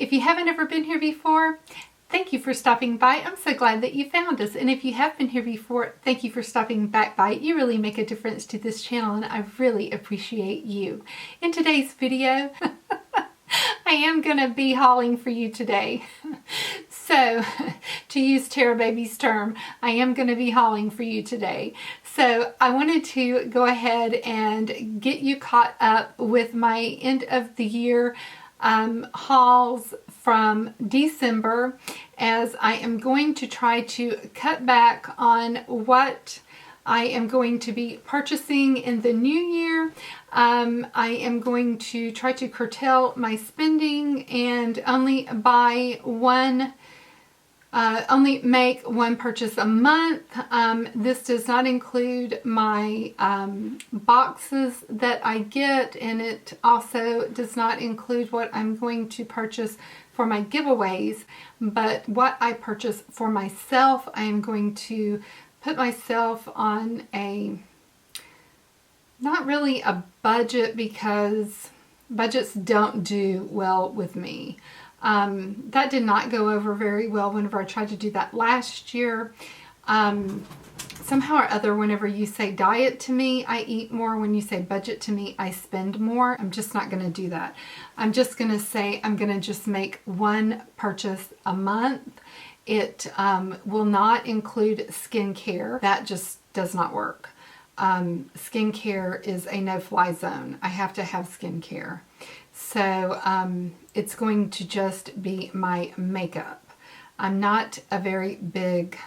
If you haven't ever been here before, thank you for stopping by. I'm so glad that you found us. And if you have been here before, thank you for stopping back by. You really make a difference to this channel and I really appreciate you. In today's video, I am going to be hauling for you today. So, to use Tara Baby's term, I am going to be hauling for you today. So, I wanted to go ahead and get you caught up with my end of the year hauls from December, as I am going to try to cut back on what I am going to be purchasing in the new year. I am going to try to curtail my spending and only make one purchase a month. This does not include my boxes that I get, and it also does not include what I'm going to purchase for my giveaways. But what I purchase for myself, I am going to put myself on not really a budget, because budgets don't do well with me. That did not go over very well whenever I tried to do that last year. Somehow or other, whenever you say diet to me, I eat more. When you say budget to me, I spend more. I'm just not going to do that. I'm just going to say I'm going to just make one purchase a month. It will not include skincare. That just does not work. Skincare is a no-fly zone. I have to have skincare. So it's going to just be my makeup. I'm not a very big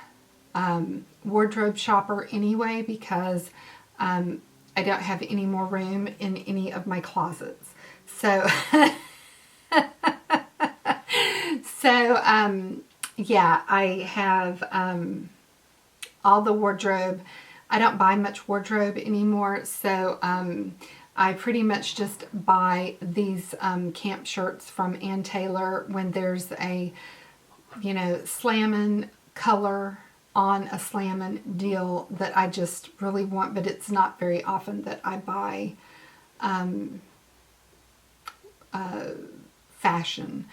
wardrobe shopper anyway, because I don't have any more room in any of my closets. So, yeah, I have all the wardrobe. I don't buy much wardrobe anymore, so I pretty much just buy these camp shirts from Ann Taylor when there's a, slammin' color on a slammin' deal that I just really want, but it's not very often that I buy fashion.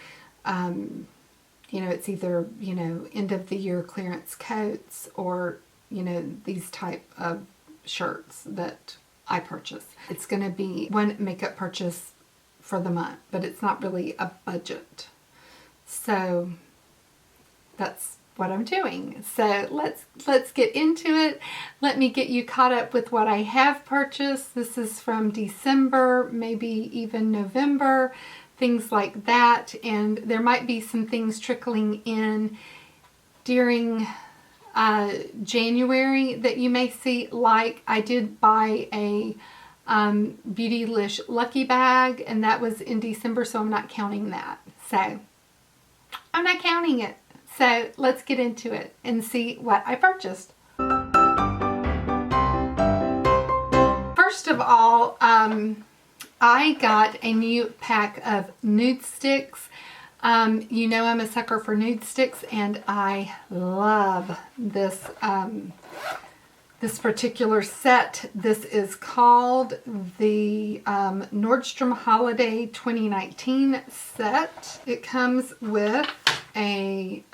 It's either, end of the year clearance coats or, these type of shirts that I purchase. It's going to be one makeup purchase for the month, but it's not really a budget. So that's what I'm doing. So let's get into it. Let me get you caught up with what I have purchased. This is from December, maybe even November, things like that. And there might be some things trickling in during January that you may see. Like, I did buy a Beautylish Lucky Bag, and that was in December, so I'm not counting that. So I'm not counting it. So let's get into it and see what I purchased. First of all, I got a new pack of NUDESTIX. I'm a sucker for NUDESTIX, and I love this this particular set. This is called the Nordstrom Holiday 2019 set. It comes with a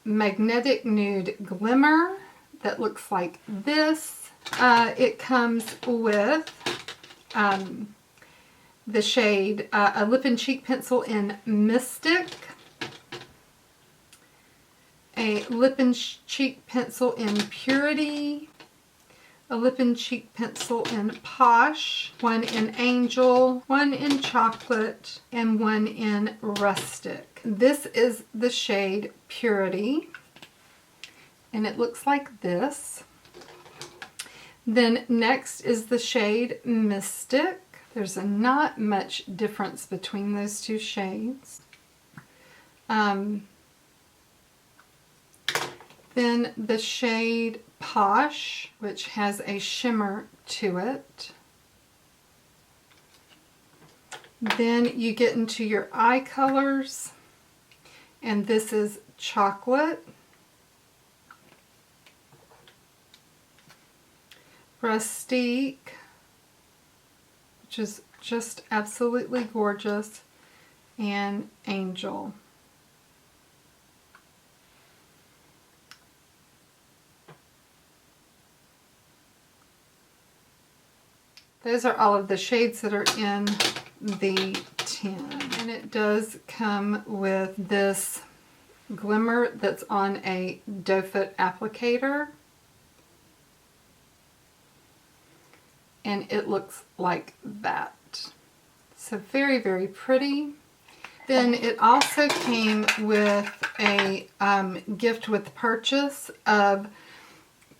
magnetic nude glimmer that looks like this. It comes with the shade, a lip and cheek pencil in Mystic, a lip and cheek pencil in Purity, a lip and cheek pencil in Posh, one in Angel, one in Chocolate, and one in Rustic. This is the shade Purity, and it looks like this. Then next is the shade Mystic. There's not much difference between those two shades. Then the shade Posh, which has a shimmer to it. Then you get into your eye colors, and this is Chocolate, Rustique, which is just absolutely gorgeous, and Angel. Those are all of the shades that are in the tin. And it does come with this glimmer that's on a doe foot applicator. And it looks like that. So very, very pretty. Then it also came with a gift with purchase of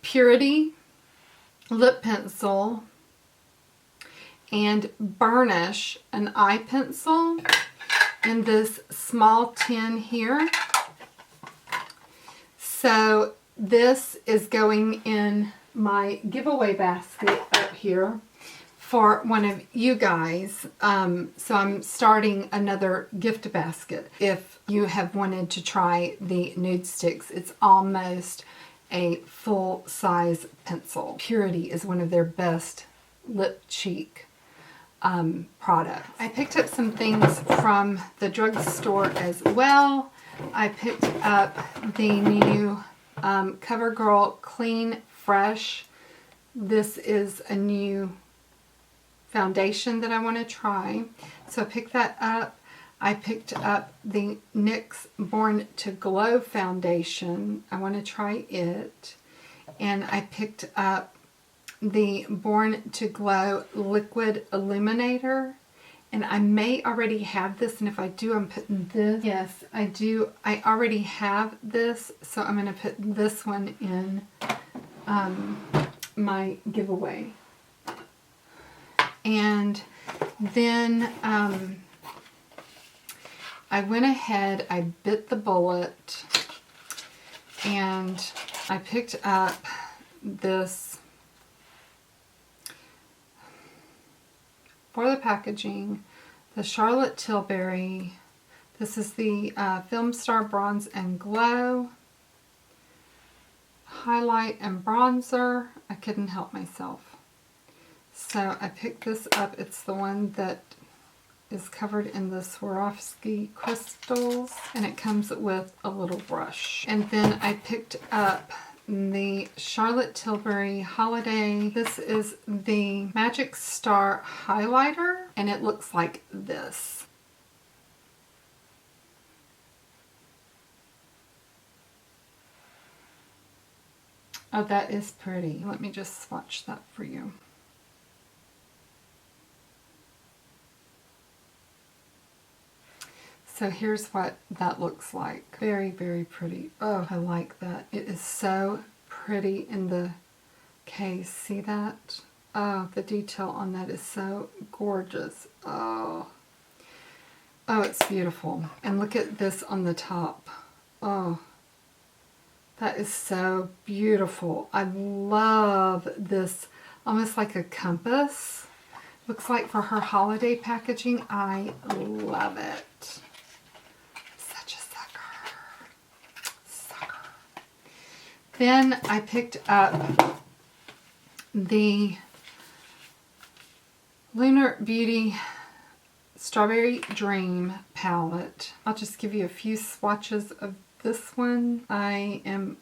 Purity lip pencil and Burnish, an eye pencil in this small tin here. So this is going in my giveaway basket up here for one of you guys. So I'm starting another gift basket. If you have wanted to try the NUDESTIX, it's almost a full-size pencil. Purity is one of their best lip cheek products. I picked up some things from the drugstore as well. I picked up the new CoverGirl Clean Fresh. This is a new foundation that I want to try. So I picked that up. I picked up the NYX Born to Glow foundation. I want to try it. And I picked up the Born to Glow Liquid Illuminator. And I may already have this, and if I do, I'm putting this. Yes, I do. I already have this, so I'm going to put this one in my giveaway. And then I went ahead, I bit the bullet, and I picked up this for the packaging, the Charlotte Tilbury. This is the Filmstar Bronze and Glow highlight and bronzer. I couldn't help myself. So I picked this up. It's the one that is covered in the Swarovski crystals, and it comes with a little brush. And then I picked up the Charlotte Tilbury Holiday. This is the Magic Star highlighter, and it looks like this. Oh, that is pretty. Let me just swatch that for you. So here's what that looks like. Very, very pretty. Oh, I like that. It is so pretty in the case. See that? Oh, the detail on that is so gorgeous. Oh. Oh, it's beautiful. And look at this on the top. Oh, that is so beautiful. I love this, almost like a compass. Looks like for her holiday packaging. I love it. Then I picked up the Lunar Beauty Strawberry Dream palette. I'll just give you a few swatches of this one. I am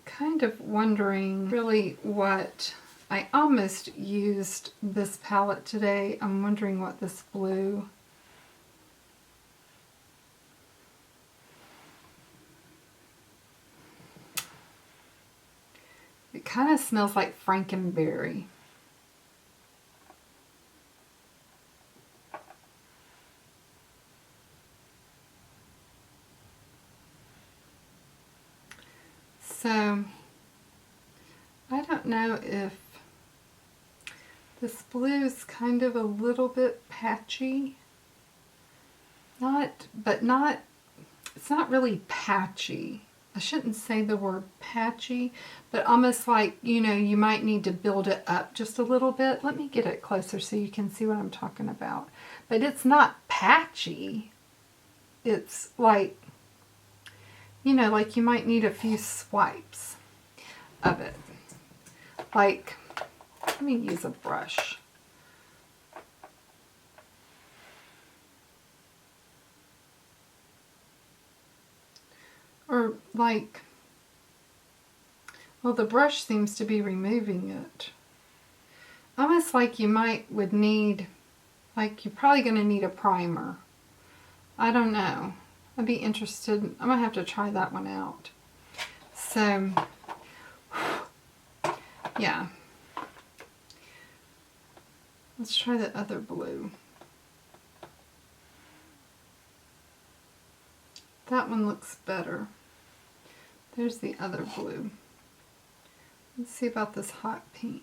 kind of wondering really what, I almost used this palette today. I'm wondering what this blue. It kind of smells like Frankenberry. So, I don't know if this blue is kind of a little bit patchy. It's not really patchy. I shouldn't say the word patchy, but almost like, you know, you might need to build it up just a little bit. Let me get it closer so you can see what I'm talking about. But it's not patchy. It's like, you know, like you might need a few swipes of it. Like, let me use a brush. . like, well, the brush seems to be removing it. Almost like you would need, like you're probably going to need a primer. I don't know. I'd be interested. I'm going to have to try that one out. So, yeah. Let's try the other blue. That one looks better. There's the other blue. Let's see about this hot pink.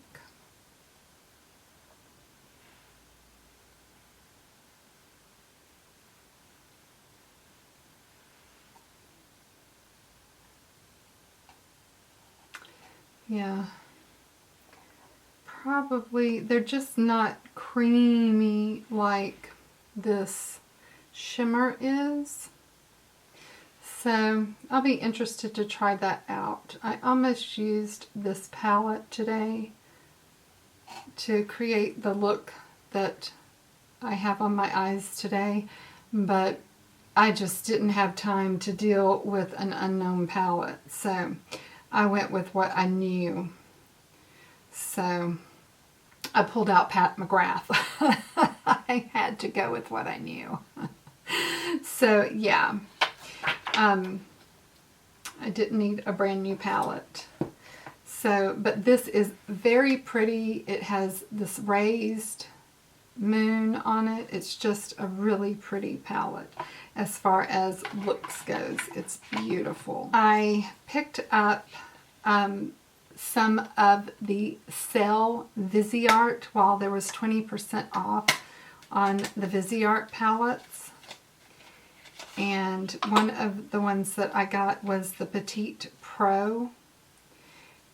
Yeah. Probably, they're just not creamy like this shimmer is. So I'll be interested to try that out. I almost used this palette today to create the look that I have on my eyes today, but I just didn't have time to deal with an unknown palette. So I went with what I knew. So I pulled out Pat McGrath. I had to go with what I knew. So yeah. I didn't need a brand new palette. So, but this is very pretty. It has this raised moon on it. It's just a really pretty palette as far as looks goes. It's beautiful. I picked up some of the sale Viseart while there was 20% off on the Viseart palettes. And one of the ones that I got was the Petite Pro.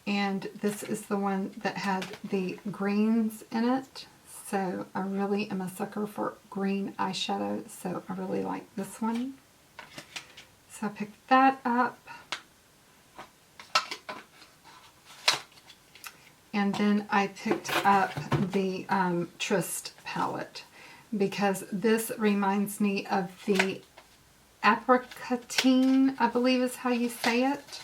And this is the one that had the greens in it. So I really am a sucker for green eyeshadow. So I really like this one. So I picked that up. And then I picked up the Trist palette. Because this reminds me of the Apricotine, I believe is how you say it.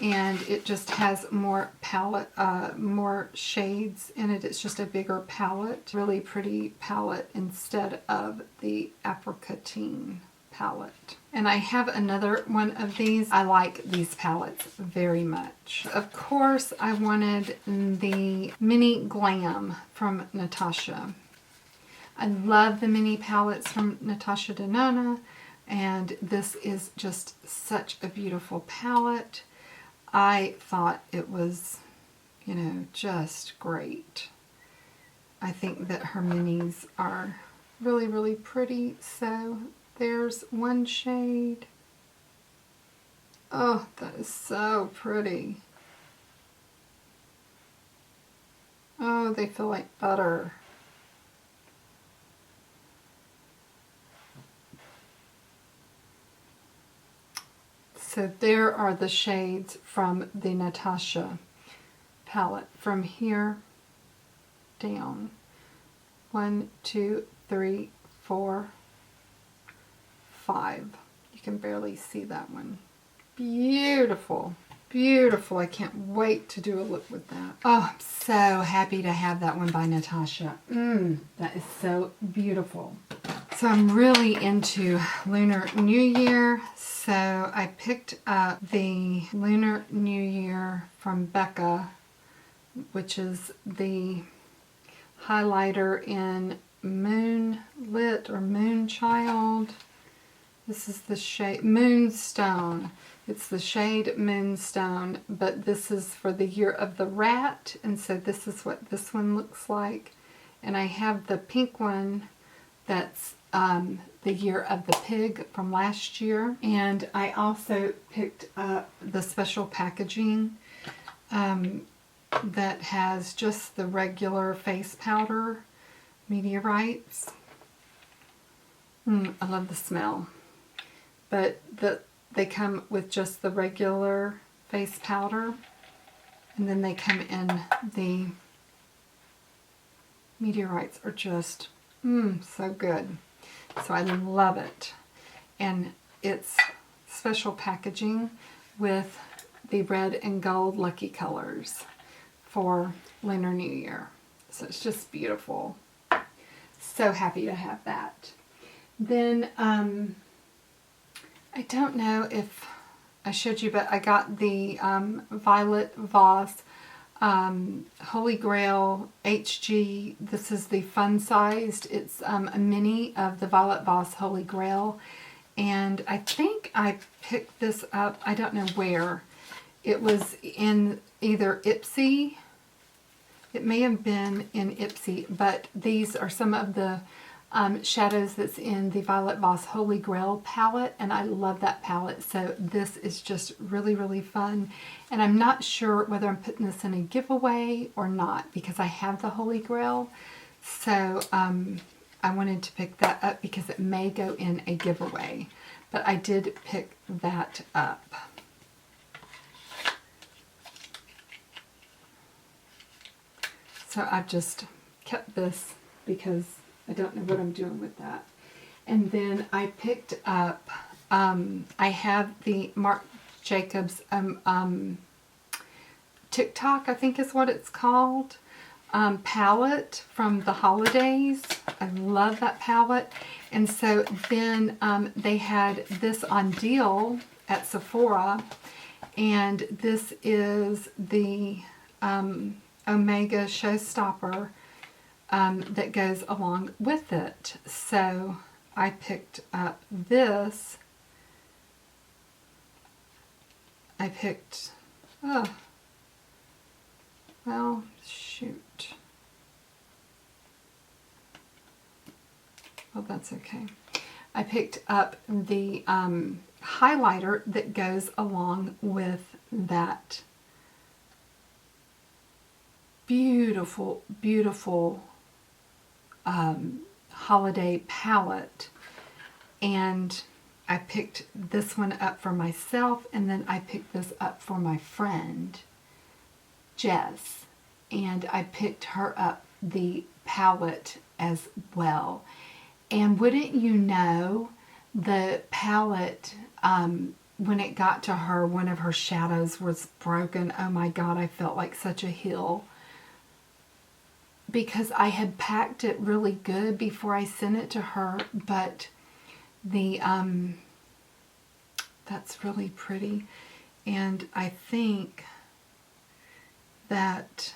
And it just has more palette, more shades in it. It's just a bigger palette. Really pretty palette instead of the Apricotine palette. And I have another one of these. I like these palettes very much. Of course, I wanted the mini Glam from Natasha. I love the mini palettes from Natasha Denona. And this is just such a beautiful palette. I thought it was, you know, just great. I think that her minis are really, really pretty. So there's one shade. Oh, that is so pretty. Oh, they feel like butter. So there are the shades from the Natasha palette from here down. 1, 2, 3, 4, 5. You can barely see that one. Beautiful. Beautiful. I can't wait to do a look with that. Oh, I'm so happy to have that one by Natasha. That is so beautiful. So I'm really into Lunar New Year. So I picked up the Lunar New Year from Becca, which is the highlighter in Moonlit or Moonchild. This is the shade Moonstone. It's the shade Moonstone, but this is for the year of the rat, and so this is what this one looks like. And I have the pink one that's the year of the pig from last year. And I also picked up the special packaging that has just the regular face powder, Meteorites. I love the smell. But they come with just the regular face powder, and then they come in the Meteorites are just so good. So I love it. And it's special packaging, with the red and gold lucky colors for Lunar New Year. So it's just beautiful. So happy to have that. Then, I don't know if I showed you, but I got the Violet Voss Holy Grail HG. This is the fun sized. It's a mini of the Violet Voss Holy Grail. And I think I picked this up, I don't know where. It was in either Ipsy. It may have been in Ipsy, but these are some of the shadows that's in the Violet Voss Holy Grail palette, and I love that palette. So this is just really, really fun. And I'm not sure whether I'm putting this in a giveaway or not, because I have the Holy Grail. So I wanted to pick that up because it may go in a giveaway. But I did pick that up. So I've just kept this because I don't know what I'm doing with that. And then I picked up, I have the Marc Jacobs TikTok, I think is what it's called, palette from the holidays. I love that palette. And so then they had this on deal at Sephora. And this is the Omega Showstopper that goes along with it. So I picked up this. I picked, oh, well, shoot. Well, that's okay. I picked up the highlighter that goes along with that beautiful, beautiful holiday palette. And I picked this one up for myself, and then I picked this up for my friend, Jess. And I picked her up the palette as well. And wouldn't you know, the palette, when it got to her, one of her shadows was broken. Oh my God, I felt like such a hill. Because I had packed it really good before I sent it to her, but the, that's really pretty. And I think that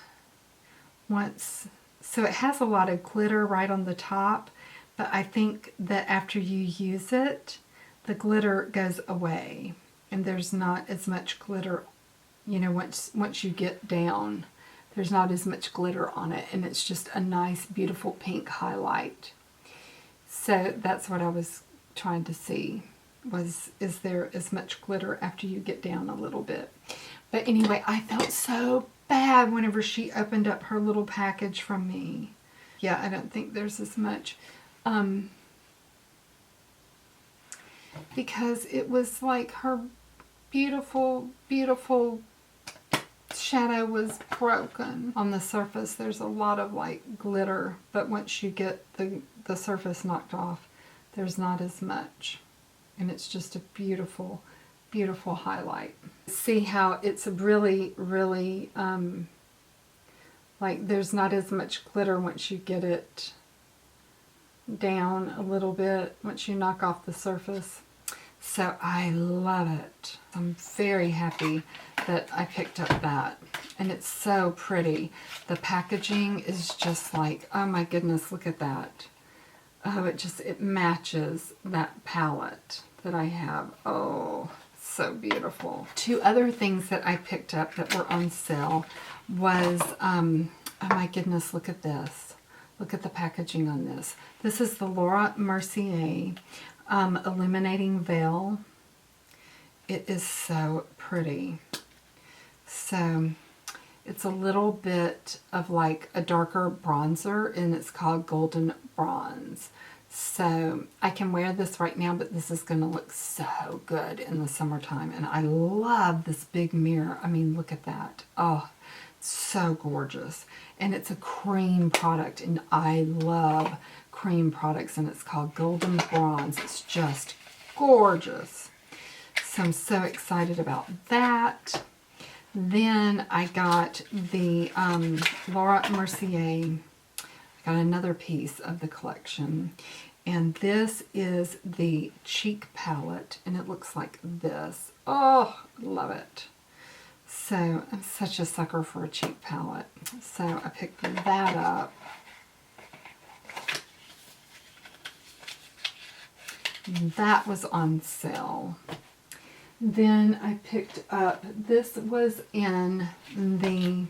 once, so it has a lot of glitter right on the top, but I think that after you use it, the glitter goes away. And there's not as much glitter, you know, once you get down. There's not as much glitter on it, and it's just a nice, beautiful pink highlight. So that's what I was trying to see, was is there as much glitter after you get down a little bit. But anyway, I felt so bad whenever she opened up her little package from me. Yeah, I don't think there's as much. Because it was like her beautiful, beautiful shadow was broken. On the surface there's a lot of like glitter, but once you get the surface knocked off, there's not as much, and it's just a beautiful, beautiful highlight. See how it's really, really like there's not as much glitter once you get it down a little bit, once you knock off the surface. So I love it. I'm very happy that I picked up that. And it's so pretty. The packaging is just like, oh my goodness, look at that. Oh, it matches that palette that I have. Oh, so beautiful. Two other things that I picked up that were on sale was, oh my goodness, look at this. Look at the packaging on this. This is the Laura Mercier Illuminating Veil. It is so pretty. So it's a little bit of like a darker bronzer, and it's called Golden Bronze. So I can wear this right now, but this is going to look so good in the summertime. And I love this big mirror. I mean, look at that. Oh, so gorgeous. And it's a cream product, and I love cream products, and it's called Golden Bronze. It's just gorgeous. So I'm so excited about that. Then I got the Laura Mercier. I got another piece of the collection. And this is the cheek palette. And it looks like this. Oh, love it. So I'm such a sucker for a cheek palette. So I picked that up. That was on sale. Then I picked up, this was in the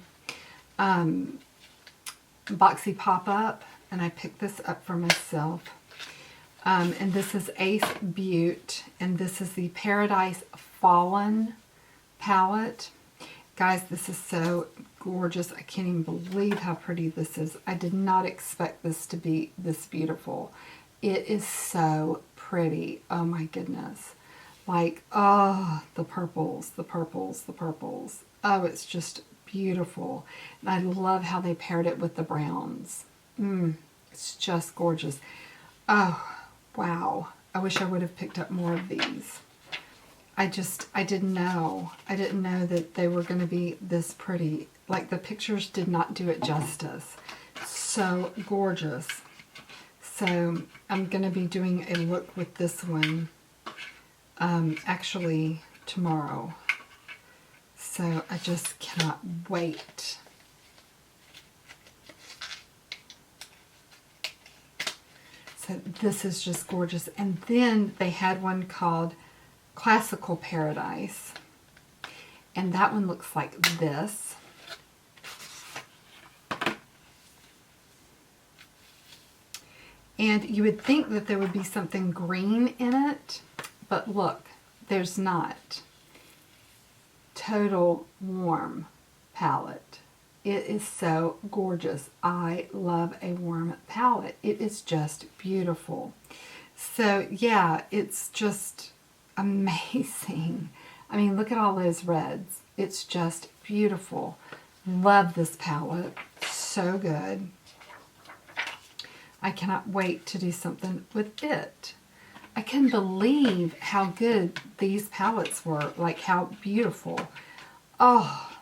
Boxy Pop-Up, and I picked this up for myself. And this is Ace Butte, and this is the Paradise Fallen palette. Guys, this is so gorgeous. I can't even believe how pretty this is. I did not expect this to be this beautiful. It is so pretty. Oh my goodness. Like, oh, the purples, the purples, the purples. Oh, it's just beautiful. And I love how they paired it with the browns. It's just gorgeous. Oh, wow. I wish I would have picked up more of these. I didn't know. I didn't know that they were going to be this pretty. Like, the pictures did not do it justice. So gorgeous. So I'm going to be doing a look with this one actually tomorrow. So I just cannot wait. So this is just gorgeous. And then they had one called Classical Paradise. And that one looks like this. And you would think that there would be something green in it, but look, there's not. Total warm palette. It is so gorgeous. I love a warm palette. It is just beautiful. So yeah, it's just amazing. I mean, look at all those reds. It's just beautiful. Love this palette. So good. I cannot wait to do something with it. I couldn't believe how good these palettes were. Like, how beautiful. Oh,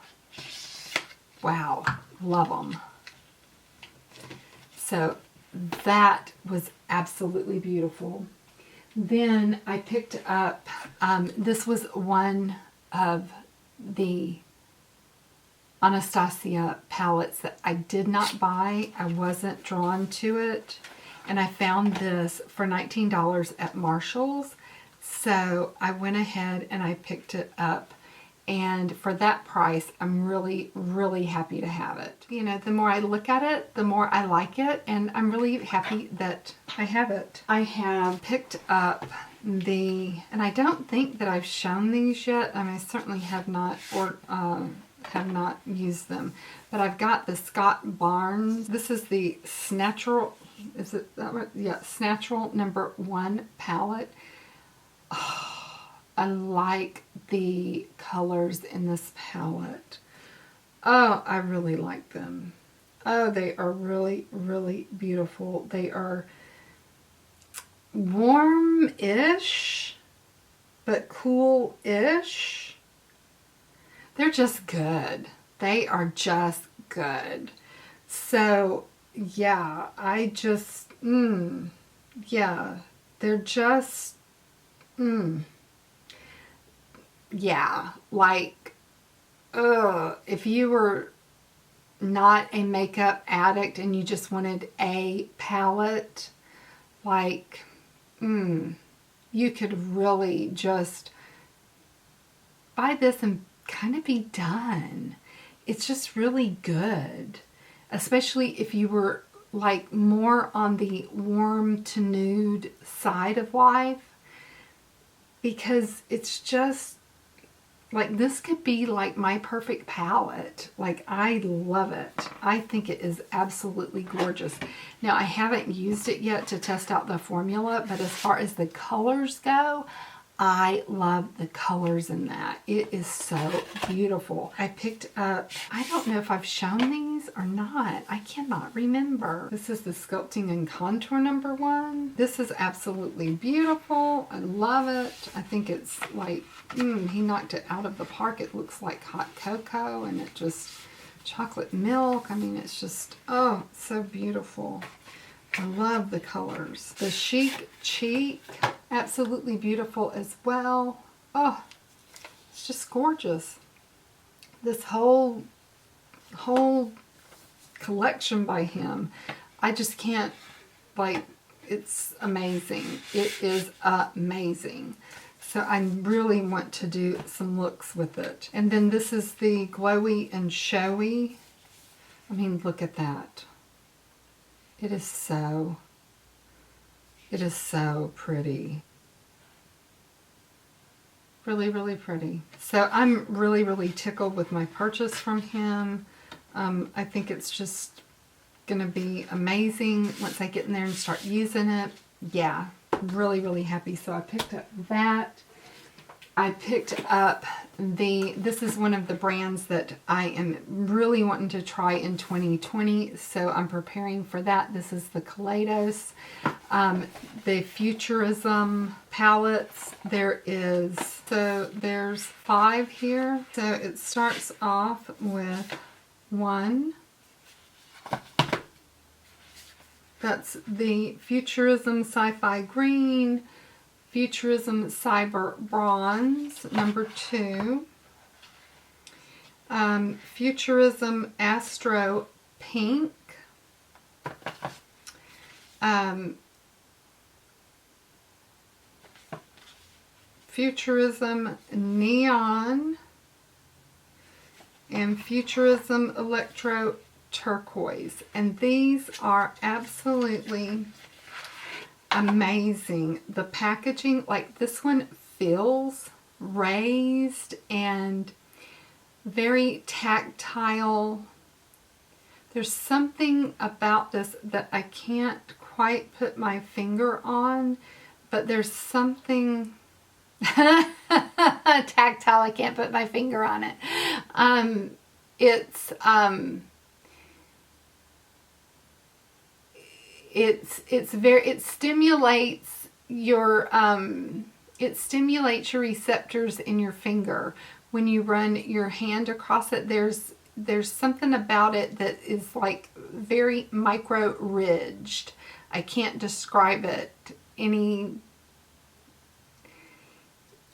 wow. Love them. So that was absolutely beautiful. Then I picked up, this was one of the Anastasia palettes that I did not buy. I wasn't drawn to it. And I found this for $19 at Marshall's. So I went ahead and I picked it up. And for that price, I'm really, really happy to have it. You know, the more I look at it, the more I like it. And I'm really happy that I have it. I have picked up and I don't think that I've shown these yet. I mean, I certainly have not, have not used them. But I've got the Scott Barnes. This is the Snatchel, is it that right? Yeah, Snatchel #1 palette. Oh, I like the colors in this palette. Oh, I really like them. Oh, they are really, really beautiful. They are warm-ish, but cool-ish. They're just good. They are just good. So, yeah, I just, yeah, they're just, yeah, like, if you were not a makeup addict and you just wanted a palette, like, you could really just buy this and kind of be done. It's just really good, especially if you were like more on the warm to nude side of life, because it's just like, this could be like my perfect palette. Like, I love it. I think it is absolutely gorgeous. Now, I haven't used it yet to test out the formula, but as far as the colors go, I love the colors in that. It is so beautiful. I picked up, I don't know if I've shown these or not. I cannot remember. This is the Sculpting and Contour #1. This is absolutely beautiful. I love it. I think it's like, he knocked it out of the park. It looks like hot cocoa, and it just, chocolate milk. I mean, it's just, oh, so beautiful. I love the colors. The Chic Cheek, absolutely beautiful as well. Oh, it's just gorgeous. This whole collection by him, I just can't, like, it's amazing. It is amazing. So I really want to do some looks with it. And then this is the Glowy and Showy. I mean, look at that. It is so pretty. Really, really pretty. So I'm really, really tickled with my purchase from him. I think it's just gonna be amazing once I get in there and start using it. Yeah, really, really happy. So I picked up that. I picked up this is one of the brands that I am really wanting to try in 2020, so I'm preparing for that. This is the Kaleidos, the Futurism palettes. There's 5 here. So it starts off with 1. That's the Futurism Sci-Fi Green, Futurism Cyber Bronze, #2. Futurism Astro Pink. Futurism Neon. And Futurism Electro Turquoise. And these are absolutely amazing. The packaging, like this one feels raised and very tactile. There's something about this that I can't quite put my finger on, but there's something tactile. I can't put my finger on it. It stimulates your receptors in your finger when you run your hand across it. There's something about it that is like very micro ridged. I can't describe it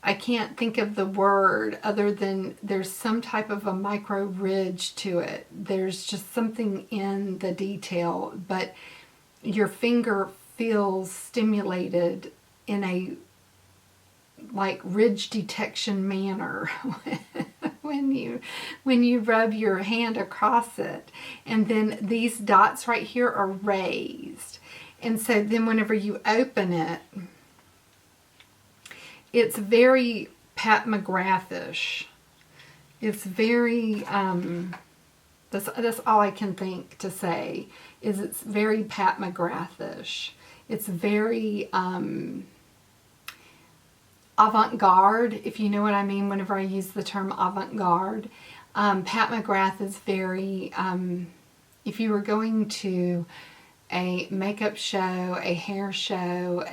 I can't think of the word other than there's some type of a micro ridge to it. There's just something in the detail, but your finger feels stimulated in a like ridge detection manner when you rub your hand across it. And then these dots right here are raised, and so then whenever you open it, it's very Pat McGrath-ish. It's very that's all I can think to say is it's very Pat McGrath-ish. It's very avant-garde, if you know what I mean whenever I use the term avant-garde. Pat McGrath is very, if you were going to a makeup show, a hair show,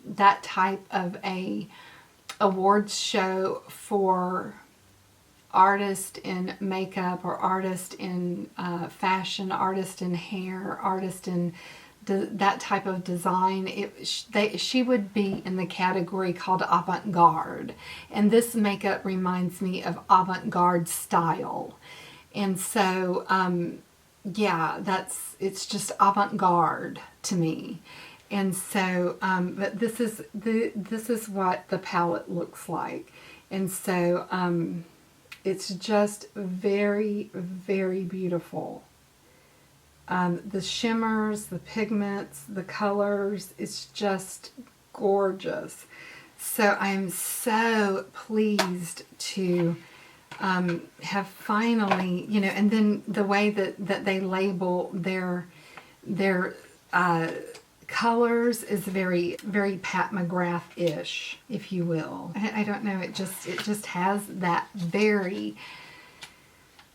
that type of a awards show for artist in makeup or artist in fashion, artist in hair, artist in that type of design, she would be in the category called avant-garde. And this makeup reminds me of avant-garde style. And so, yeah, it's just avant-garde to me. And so, but this is what the palette looks like. And so, it's just very, very beautiful. The shimmers, the pigments, the colors, it's just gorgeous. So I'm so pleased to have finally, and then the way that they label their colors is very, very Pat McGrath-ish, if you will. I don't know, it just has that very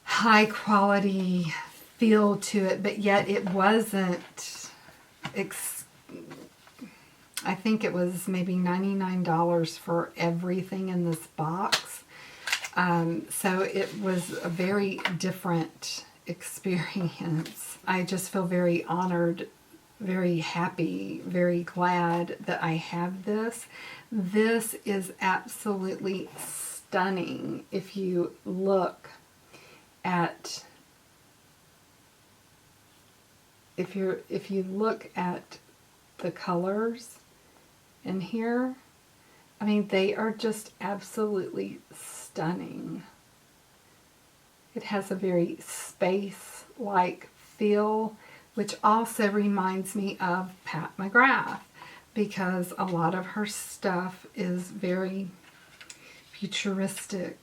high quality feel to it, but yet it wasn't, I think it was maybe $99 for everything in this box. So it was a very different experience. I just feel very honored, very happy, very glad that I have this. This is absolutely stunning. If you look at, if you look at the colors in here, I mean, they are just absolutely stunning. It has a very space-like feel, which also reminds me of Pat McGrath, because a lot of her stuff is very futuristic,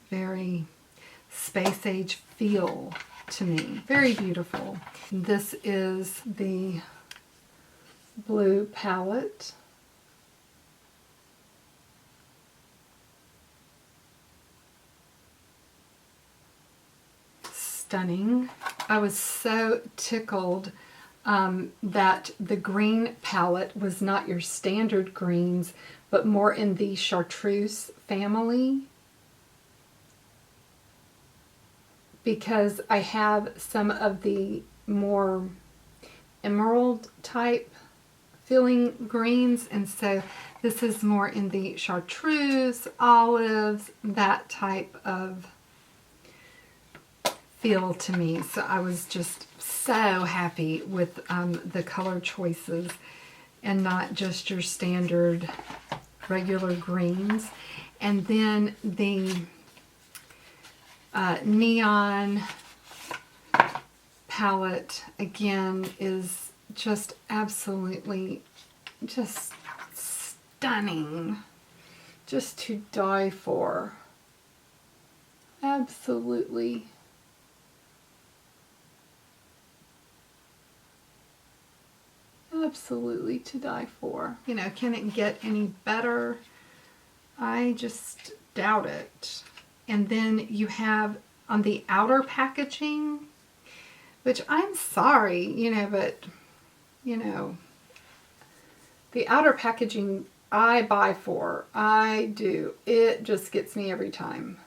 very space age feel to me. Very beautiful. This is the blue palette. Stunning. I was so tickled that the green palette was not your standard greens, but more in the chartreuse family, because I have some of the more emerald type feeling greens, and so this is more in the chartreuse, olives, that type of feel to me. So I was just so happy with the color choices and not just your standard regular greens. And then the neon palette again is just absolutely just stunning, just to die for. Absolutely. Absolutely to die for. You know, can it get any better? I just doubt it. And then you have on the outer packaging, which I'm sorry, you know, but, you know, the outer packaging I buy for. I do. It just gets me every time.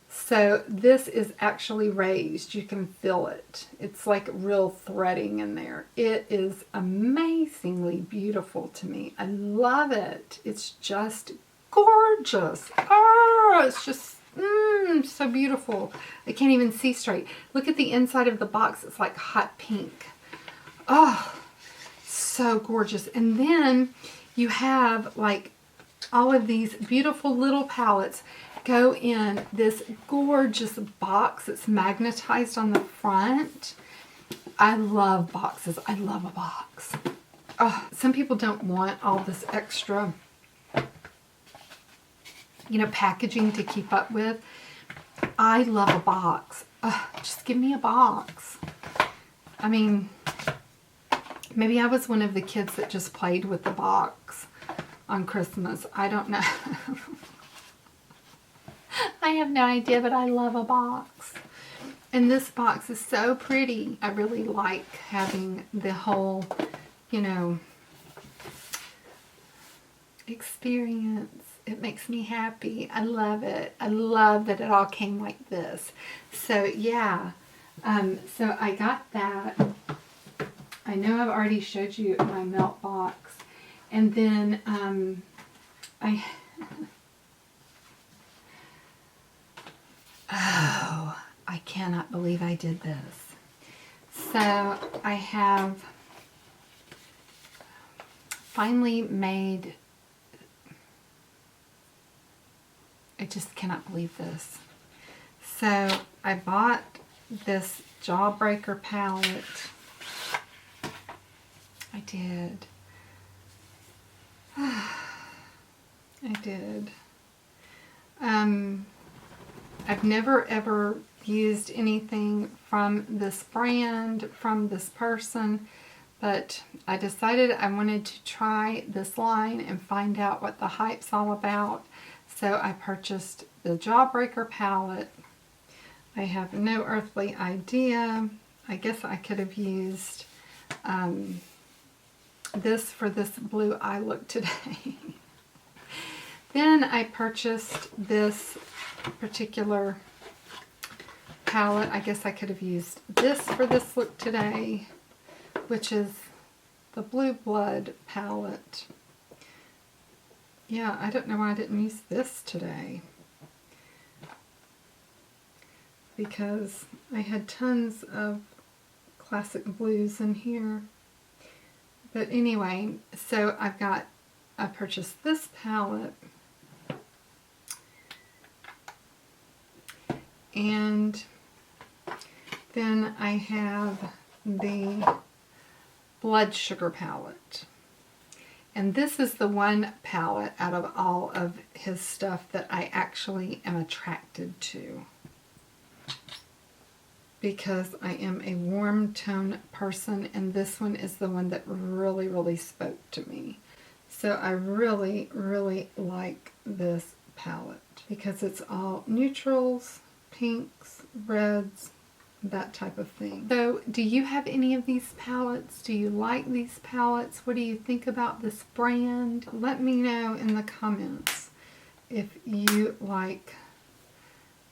So this is actually raised. You can feel it. It's like real threading in there. It is amazingly beautiful to me. I love it. It's just gorgeous. Oh, it's just so beautiful. I can't even see straight. Look at the inside of the box. It's like hot pink. Oh, so gorgeous. And then you have like all of these beautiful little palettes go in this gorgeous box. It's magnetized on the front. I love boxes. I love a box. Oh, some people don't want all this extra, you know, packaging to keep up with. I love a box. Just give me a box. I mean, maybe I was one of the kids that just played with the box on Christmas. I don't know. I have no idea, but I love a box. And this box is so pretty. I really like having the whole, you know, experience. It makes me happy. I love it. I love that it all came like this. So yeah, so I got that. I know I've already showed you my melt box. And then oh, I cannot believe I did this. So I have finally made, I just cannot believe this. So I bought this Jawbreaker palette. I did. I did. I've never ever used anything from this brand, from this person, But I decided I wanted to try this line and find out what the hype's all about. So I purchased the Jawbreaker palette. I have no earthly idea. I guess I could have used this for this blue eye look today. Then I purchased this particular palette. I guess I could have used this for this look today, which is the Blue Blood palette. Yeah, I don't know why I didn't use this today, because I had tons of classic blues in here. But anyway, so I purchased this palette, and then I have the Blood Sugar palette. And this is the one palette out of all of his stuff that I actually am attracted to, because I am a warm tone person, and this one is the one that really, really spoke to me. So I really, really like this palette because it's all neutrals, pinks, reds, that type of thing. So do you have any of these palettes? Do you like these palettes? What do you think about this brand? Let me know in the comments if you like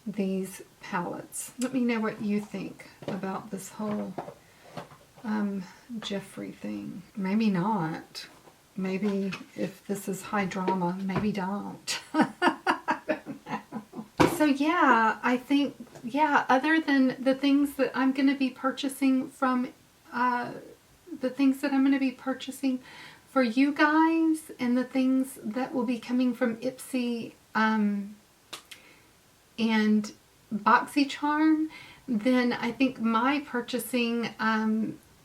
these palettes. Let me know what you think about this whole Jeffree thing. Maybe not. Maybe if this is high drama, maybe don't. I don't know. So yeah, I think, yeah, other than the things that I'm going to be purchasing from, the things that I'm going to be purchasing for you guys, and the things that will be coming from Ipsy, and BoxyCharm, then I think my purchasing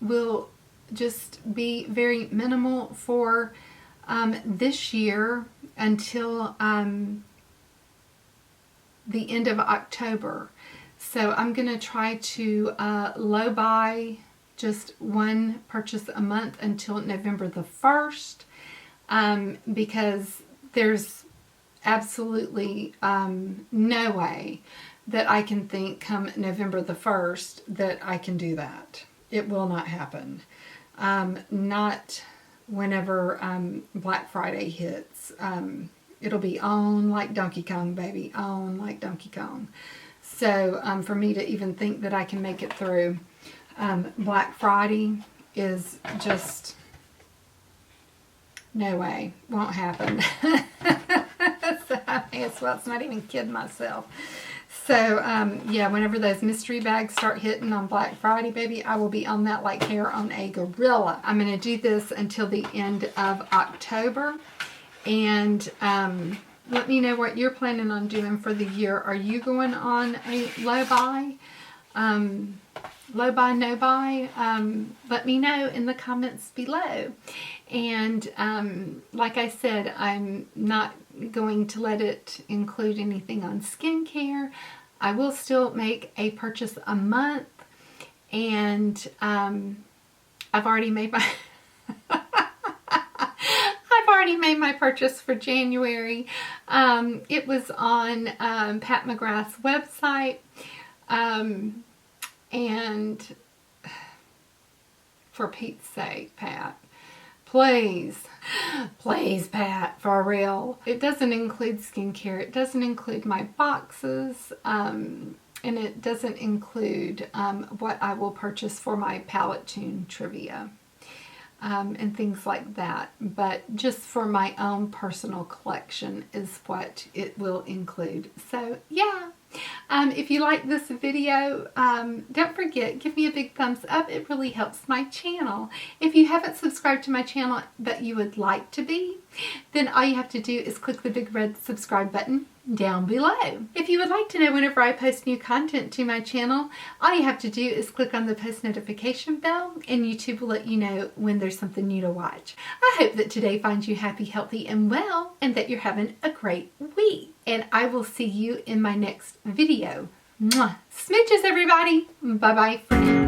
will just be very minimal for this year until the end of October. So I'm going to try to low buy just one purchase a month until November the 1st, because there's absolutely no way that I can think come November the 1st that I can do that. It will not happen. Not whenever Black Friday hits. It'll be on like Donkey Kong, baby. On like Donkey Kong. So for me to even think that I can make it through Black Friday is just no way. Won't happen. So I may as well not even kid myself. So yeah, whenever those mystery bags start hitting on Black Friday, baby, I will be on that like hair on a gorilla. I'm going to do this until the end of October. And let me know what you're planning on doing for the year. Are you going on a low buy? Low buy, no buy? Let me know in the comments below. And like I said, I'm not going to let it include anything on skincare. I will still make a purchase a month. And I've already made my... I've already made my purchase for January. It was on Pat McGrath's website. And for Pete's sake, Pat, please, please, Pat, for real. It doesn't include skincare. It doesn't include my boxes. And it doesn't include what I will purchase for my palette tune trivia. And things like that, but just for my own personal collection is what it will include. So yeah, if you like this video, don't forget, give me a big thumbs up. It really helps my channel. If you haven't subscribed to my channel but you would like to be, then all you have to do is click the big red subscribe button down below. If you would like to know whenever I post new content to my channel, all you have to do is click on the post notification bell, and YouTube will let you know when there's something new to watch. I hope that today finds you happy, healthy, and well, and that you're having a great week. And I will see you in my next video. Mwah. Smooches, everybody. Bye-bye for now.